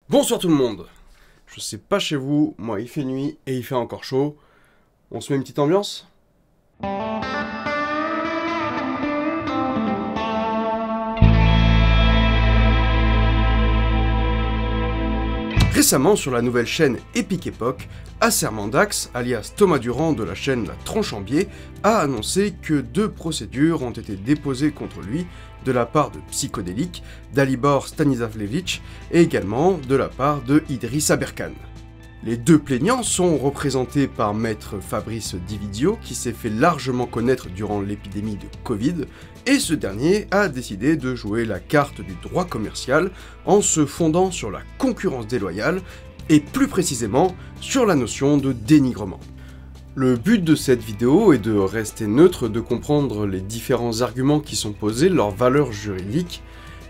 Bonsoir tout le monde. Je sais pas chez vous, moi il fait nuit et il fait encore chaud. On se met une petite ambiance? Récemment, sur la nouvelle chaîne Epic Epoch, Acermandax, alias Thomas Durand de la chaîne La Tronche en Biais, a annoncé que 2 procédures ont été déposées contre lui de la part de Psychodélique, d'Alibor Stanislavlevitch et également de la part de Idriss Aberkan. Les 2 plaignants sont représentés par maître Fabrice Dividio, qui s'est fait largement connaître durant l'épidémie de Covid, et ce dernier a décidé de jouer la carte du droit commercial en se fondant sur la concurrence déloyale, et plus précisément sur la notion de dénigrement. Le but de cette vidéo est de rester neutre, de comprendre les différents arguments qui sont posés, leur valeur juridique,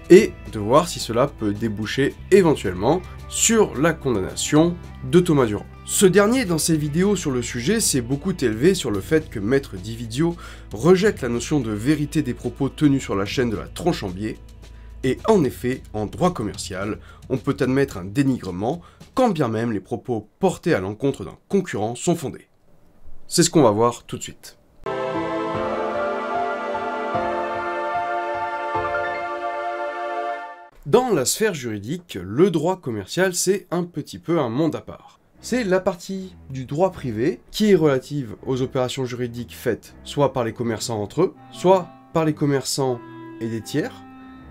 et de voir si cela peut déboucher éventuellement sur la condamnation de Thomas Durand. Ce dernier, dans ses vidéos sur le sujet, s'est beaucoup élevé sur le fait que maître Dividio rejette la notion de vérité des propos tenus sur la chaîne de La Tronche en Biais, et en effet, en droit commercial, on peut admettre un dénigrement, quand bien même les propos portés à l'encontre d'un concurrent sont fondés. C'est ce qu'on va voir tout de suite. Dans la sphère juridique, le droit commercial, c'est un petit peu un monde à part. C'est la partie du droit privé qui est relative aux opérations juridiques faites soit par les commerçants entre eux, soit par les commerçants et des tiers,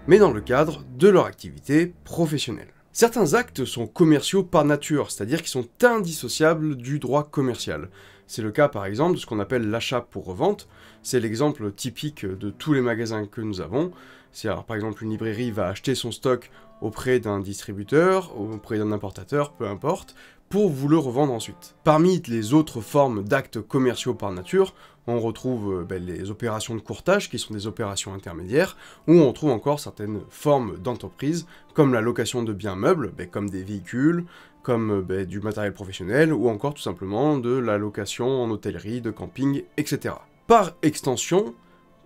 mais dans le cadre de leur activité professionnelle. Certains actes sont commerciaux par nature, c'est-à-dire qu'ils sont indissociables du droit commercial. C'est le cas par exemple de ce qu'on appelle l'achat pour revente, c'est l'exemple typique de tous les magasins que nous avons. Si alors par exemple une librairie va acheter son stock auprès d'un distributeur, auprès d'un importateur, peu importe, pour vous le revendre ensuite. Parmi les autres formes d'actes commerciaux par nature, on retrouve les opérations de courtage, qui sont des opérations intermédiaires, ou on trouve encore certaines formes d'entreprise, comme la location de biens meubles, comme des véhicules, comme du matériel professionnel, ou encore tout simplement de la location en hôtellerie, de camping, etc. Par extension,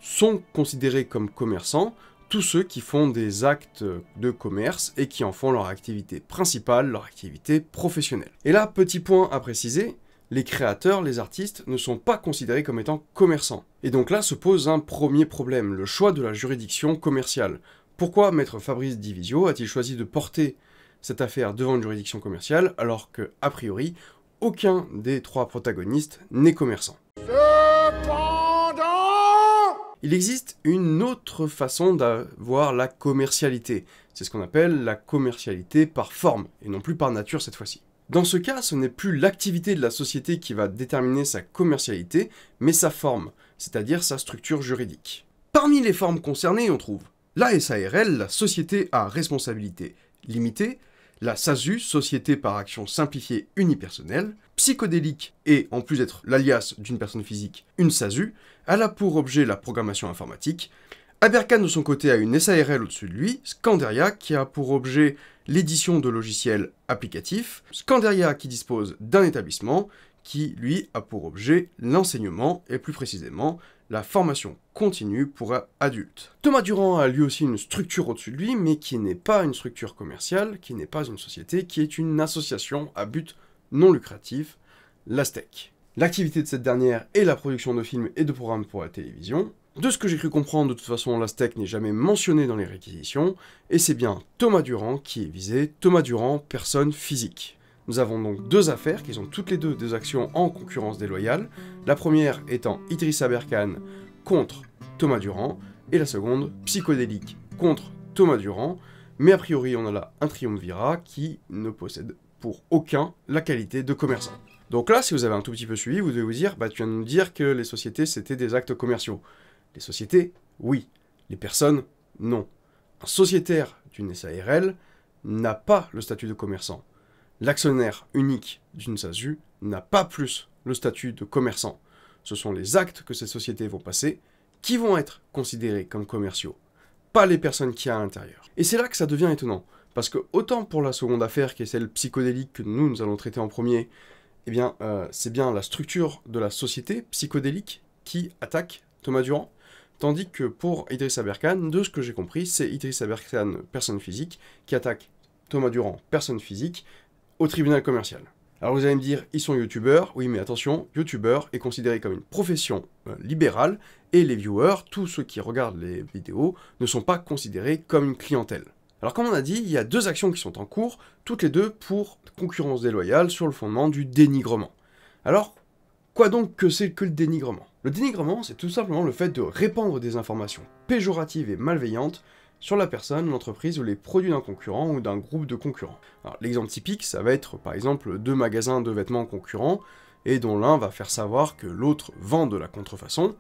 sont considérés comme commerçants tous ceux qui font des actes de commerce et qui en font leur activité principale, leur activité professionnelle. Et là, petit point à préciser, les créateurs, les artistes, ne sont pas considérés comme étant commerçants. Et donc là se pose un premier problème, le choix de la juridiction commerciale. Pourquoi maître Fabrice Dividio a-t-il choisi de porter cette affaire devant une juridiction commerciale alors que, a priori, aucun des 3 protagonistes n'est commerçant? Il existe une autre façon d'avoir la commercialité. C'est ce qu'on appelle la commercialité par forme, et non plus par nature cette fois-ci. Dans ce cas, ce n'est plus l'activité de la société qui va déterminer sa commercialité, mais sa forme, c'est-à-dire sa structure juridique. Parmi les formes concernées, on trouve la SARL, la Société à responsabilité limitée, la SASU, Société par action simplifiée unipersonnelle, Psychodélique, et en plus d'être l'alias d'une personne physique, une SASU, elle a pour objet la programmation informatique. Aberkan de son côté a une SARL au-dessus de lui, Scanderia qui a pour objet l'édition de logiciels applicatifs, Scanderia qui dispose d'un établissement qui, lui, a pour objet l'enseignement et plus précisément la formation continue pour adultes. Thomas Durand a lui aussi une structure au-dessus de lui, mais qui n'est pas une structure commerciale, qui n'est pas une société, qui est une association à but non lucratif, l'ASTEC. L'activité de cette dernière est la production de films et de programmes pour la télévision. De ce que j'ai cru comprendre, de toute façon, l'ASTEC n'est jamais mentionné dans les réquisitions, et c'est bien Thomas Durand qui est visé, Thomas Durand, personne physique. Nous avons donc 2 affaires qui sont toutes les 2 des actions en concurrence déloyale, la première étant Idriss Aberkan contre Thomas Durand, et la seconde, Psychodélique contre Thomas Durand, mais a priori on a là un triumvirat qui ne possède pour aucun la qualité de commerçant. Donc là, si vous avez un tout petit peu suivi, vous devez vous dire, tu viens de nous dire que les sociétés c'était des actes commerciaux. Les sociétés, oui. Les personnes, non. Un sociétaire d'une SARL n'a pas le statut de commerçant. L'actionnaire unique d'une SASU n'a pas plus le statut de commerçant. Ce sont les actes que ces sociétés vont passer qui vont être considérés comme commerciaux, pas les personnes qu'il y a à l'intérieur. Et c'est là que ça devient étonnant, parce que autant pour la seconde affaire, qui est celle psychodélique que nous allons traiter en premier, eh bien, c'est bien la structure de la société psychodélique qui attaque Thomas Durand, tandis que pour Idriss Aberkan, de ce que j'ai compris, c'est Idriss Aberkan, personne physique, qui attaque Thomas Durand, personne physique, au tribunal commercial. Alors vous allez me dire, ils sont youtubeurs, oui mais attention, youtubeur est considéré comme une profession libérale, et les viewers, tous ceux qui regardent les vidéos, ne sont pas considérés comme une clientèle. Alors comme on a dit, il y a 2 actions qui sont en cours, toutes les deux pour concurrence déloyale sur le fondement du dénigrement. Alors, quoi donc que c'est que le dénigrement? Le dénigrement, c'est tout simplement le fait de répandre des informations péjoratives et malveillantes sur la personne, l'entreprise ou les produits d'un concurrent ou d'un groupe de concurrents. L'exemple typique, ça va être par exemple 2 magasins de vêtements concurrents, et dont l'un va faire savoir que l'autre vend de la contrefaçon.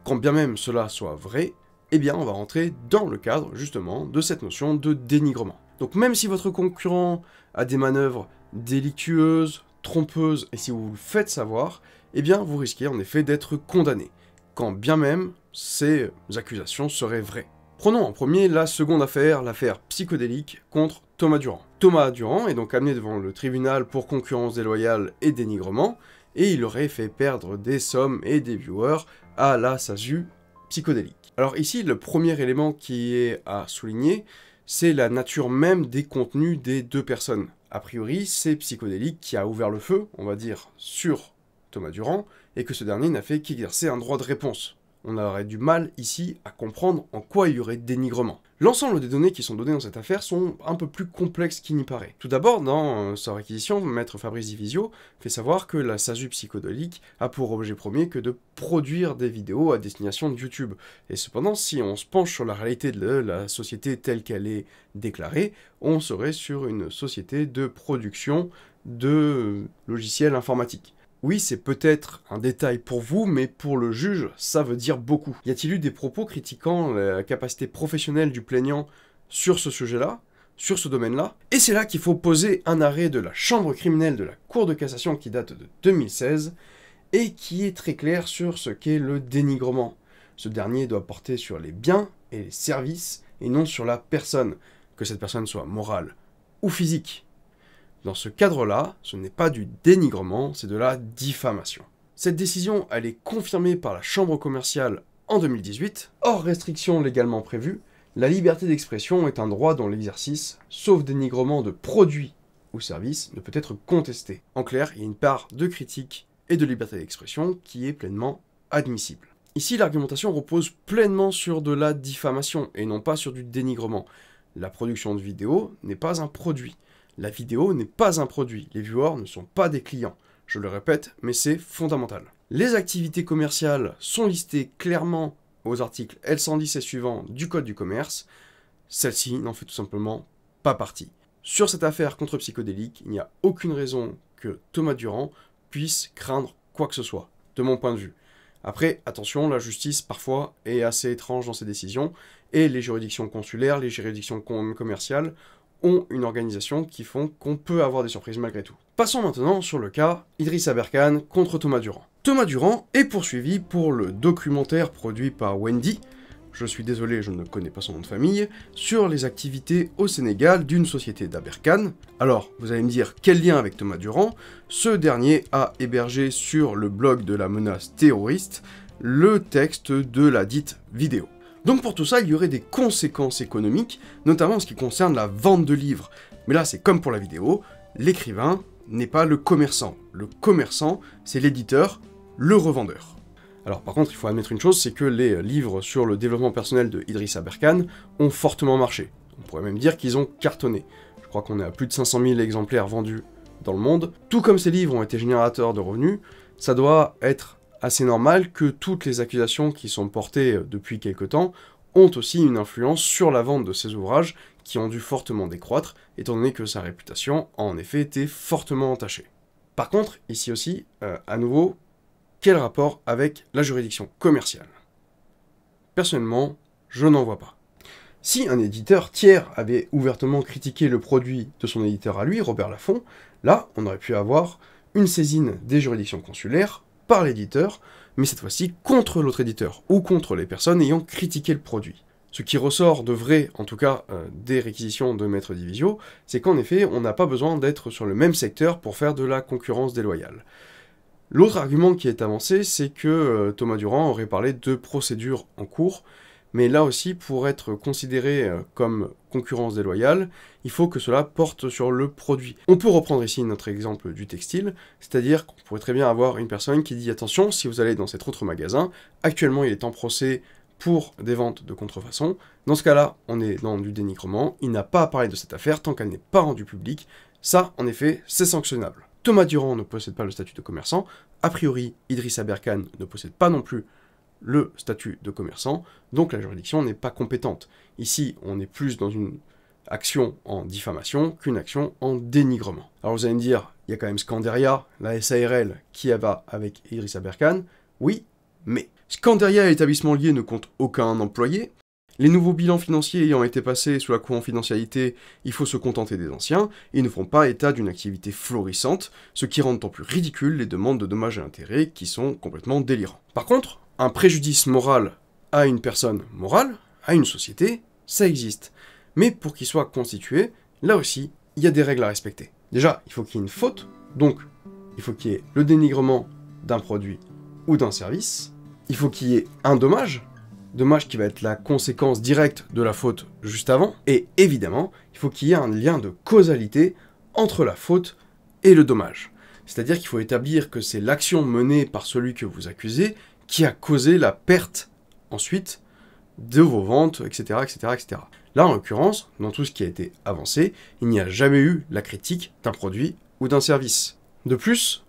Quand bien même cela soit vrai, eh bien on va rentrer dans le cadre justement de cette notion de dénigrement. Donc même si votre concurrent a des manœuvres délictueuses, trompeuses, et si vous le faites savoir, eh bien vous risquez en effet d'être condamné, quand bien même ces accusations seraient vraies. Prenons en premier la seconde affaire, l'affaire psychodélique contre Thomas Durand. Thomas Durand est donc amené devant le tribunal pour concurrence déloyale et dénigrement, et il aurait fait perdre des sommes et des viewers à la SASU psychodélique. Alors ici, le premier élément qui est à souligner, c'est la nature même des contenus des 2 personnes. A priori, c'est Psychodélique qui a ouvert le feu, on va dire, sur Thomas Durand, et que ce dernier n'a fait qu'exercer un droit de réponse. On aurait du mal ici à comprendre en quoi il y aurait dénigrement. L'ensemble des données qui sont données dans cette affaire sont un peu plus complexes qu'il n'y paraît. Tout d'abord, dans sa réquisition, maître Fabrice Divisio fait savoir que la SASU psychodélique a pour objet premier que de produire des vidéos à destination de YouTube. Et cependant, si on se penche sur la réalité de la société telle qu'elle est déclarée, on serait sur une société de production de logiciels informatiques. Oui, c'est peut-être un détail pour vous, mais pour le juge, ça veut dire beaucoup. Y a-t-il eu des propos critiquant la capacité professionnelle du plaignant sur ce sujet-là, sur ce domaine-là? Et c'est là qu'il faut poser un arrêt de la chambre criminelle de la Cour de cassation qui date de 2016, et qui est très clair sur ce qu'est le dénigrement. Ce dernier doit porter sur les biens et les services, et non sur la personne, que cette personne soit morale ou physique. Dans ce cadre-là, ce n'est pas du dénigrement, c'est de la diffamation. Cette décision, elle est confirmée par la Chambre commerciale en 2018. Hors restriction légalement prévue, la liberté d'expression est un droit dont l'exercice, sauf dénigrement de produits ou services, ne peut être contesté. En clair, il y a une part de critique et de liberté d'expression qui est pleinement admissible. Ici, l'argumentation repose pleinement sur de la diffamation et non pas sur du dénigrement. La production de vidéos n'est pas un produit. La vidéo n'est pas un produit, les viewers ne sont pas des clients. Je le répète, mais c'est fondamental. Les activités commerciales sont listées clairement aux articles L110 et suivants du Code du commerce. Celle-ci n'en fait tout simplement pas partie. Sur cette affaire contre Psychodélique, il n'y a aucune raison que Thomas Durand puisse craindre quoi que ce soit, de mon point de vue. Après, attention, la justice parfois est assez étrange dans ses décisions, et les juridictions consulaires, les juridictions commerciales ont une organisation qui font qu'on peut avoir des surprises malgré tout. Passons maintenant sur le cas Idrissa Berkane contre Thomas Durand. Thomas Durand est poursuivi pour le documentaire produit par Wendy, je suis désolé, je ne connais pas son nom de famille, sur les activités au Sénégal d'une société d'Aberkane. Alors, vous allez me dire, quel lien avec Thomas Durand? Ce dernier a hébergé sur le blog de la menace terroriste le texte de la dite vidéo. Donc pour tout ça, il y aurait des conséquences économiques, notamment en ce qui concerne la vente de livres. Mais là, c'est comme pour la vidéo, l'écrivain n'est pas le commerçant. Le commerçant, c'est l'éditeur, le revendeur. Alors par contre, il faut admettre une chose, c'est que les livres sur le développement personnel de Idrissa Berkane ont fortement marché. On pourrait même dire qu'ils ont cartonné. Je crois qu'on est à plus de 500 000 exemplaires vendus dans le monde. Tout comme ces livres ont été générateurs de revenus, ça doit être assez normal que toutes les accusations qui sont portées depuis quelque temps ont aussi une influence sur la vente de ces ouvrages qui ont dû fortement décroître, étant donné que sa réputation a en effet été fortement entachée. Par contre, ici aussi, à nouveau, quel rapport avec la juridiction commerciale? Personnellement, je n'en vois pas. Si un éditeur tiers avait ouvertement critiqué le produit de son éditeur à lui, Robert Laffont, là, on aurait pu avoir une saisine des juridictions consulaires par l'éditeur, mais cette fois-ci contre l'autre éditeur, ou contre les personnes ayant critiqué le produit. Ce qui ressort de vrai, en tout cas des réquisitions de Maître Divisio, c'est qu'en effet, on n'a pas besoin d'être sur le même secteur pour faire de la concurrence déloyale. L'autre argument qui est avancé, c'est que Thomas Durand aurait parlé de procédures en cours, mais là aussi, pour être considéré comme concurrence déloyale, il faut que cela porte sur le produit. On peut reprendre ici notre exemple du textile, c'est-à-dire qu'on pourrait très bien avoir une personne qui dit « Attention, si vous allez dans cet autre magasin, actuellement il est en procès pour des ventes de contrefaçon. Dans ce cas-là, on est dans du dénigrement, il n'a pas à parler de cette affaire tant qu'elle n'est pas rendue publique. Ça, en effet, c'est sanctionnable. » Thomas Durand ne possède pas le statut de commerçant, a priori, Idrissa Berkane ne possède pas non plus le statut de commerçant, donc la juridiction n'est pas compétente. Ici, on est plus dans une action en diffamation qu'une action en dénigrement. Alors vous allez me dire, il y a quand même Scanderia, la SARL, qui va avec Idrissa Berkane. Oui, mais Scanderia et l'établissement lié ne comptent aucun employé. Les nouveaux bilans financiers ayant été passés sous la confidentialité, il faut se contenter des anciens, et ils ne font pas état d'une activité florissante, ce qui rend d'autant plus ridicule les demandes de dommages et intérêts qui sont complètement délirants. Par contre, un préjudice moral à une personne morale, à une société, ça existe. Mais pour qu'il soit constitué, là aussi, il y a des règles à respecter. Déjà, il faut qu'il y ait une faute, donc il faut qu'il y ait le dénigrement d'un produit ou d'un service, il faut qu'il y ait un dommage qui va être la conséquence directe de la faute juste avant, et évidemment, il faut qu'il y ait un lien de causalité entre la faute et le dommage. C'est-à-dire qu'il faut établir que c'est l'action menée par celui que vous accusez qui a causé la perte, ensuite, de vos ventes, etc., etc., etc. Là, en l'occurrence, dans tout ce qui a été avancé, il n'y a jamais eu la critique d'un produit ou d'un service. De plus,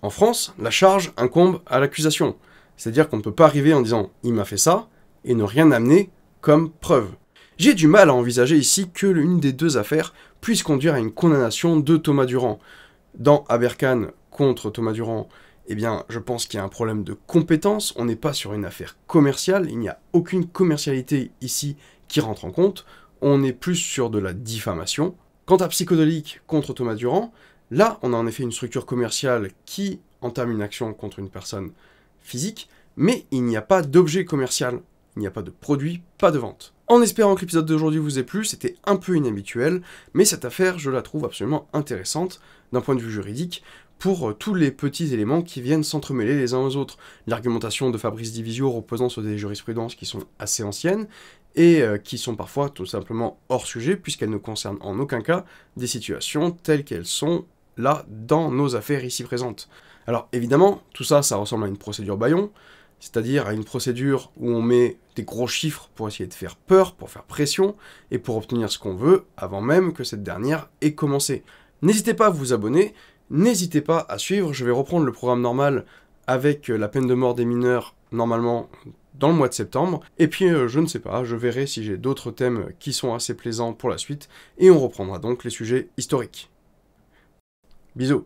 en France, la charge incombe à l'accusation. C'est-à-dire qu'on ne peut pas arriver en disant « il m'a fait ça » et ne rien amener comme preuve. J'ai du mal à envisager ici que l'une des deux affaires puisse conduire à une condamnation de Thomas Durand. Dans Berkane contre Thomas Durand, eh bien, je pense qu'il y a un problème de compétence, on n'est pas sur une affaire commerciale, il n'y a aucune commercialité ici qui rentre en compte, on est plus sur de la diffamation. Quant à Psychodélique contre Thomas Durand, là, on a en effet une structure commerciale qui entame une action contre une personne physique, mais il n'y a pas d'objet commercial, il n'y a pas de produit, pas de vente. En espérant que l'épisode d'aujourd'hui vous ait plu, c'était un peu inhabituel, mais cette affaire, je la trouve absolument intéressante d'un point de vue juridique, pour tous les petits éléments qui viennent s'entremêler les uns aux autres. L'argumentation de Fabrice Divisio reposant sur des jurisprudences qui sont assez anciennes, et qui sont parfois tout simplement hors sujet, puisqu'elles ne concernent en aucun cas des situations telles qu'elles sont là dans nos affaires ici présentes. Alors évidemment, tout ça, ça ressemble à une procédure bâillon, c'est-à-dire à une procédure où on met des gros chiffres pour essayer de faire peur, pour faire pression, et pour obtenir ce qu'on veut, avant même que cette dernière ait commencé. N'hésitez pas à vous abonner, n'hésitez pas à suivre, je vais reprendre le programme normal avec la peine de mort des mineurs, normalement dans le mois de septembre, et puis je ne sais pas, je verrai si j'ai d'autres thèmes qui sont assez plaisants pour la suite, et on reprendra donc les sujets historiques. Bisous.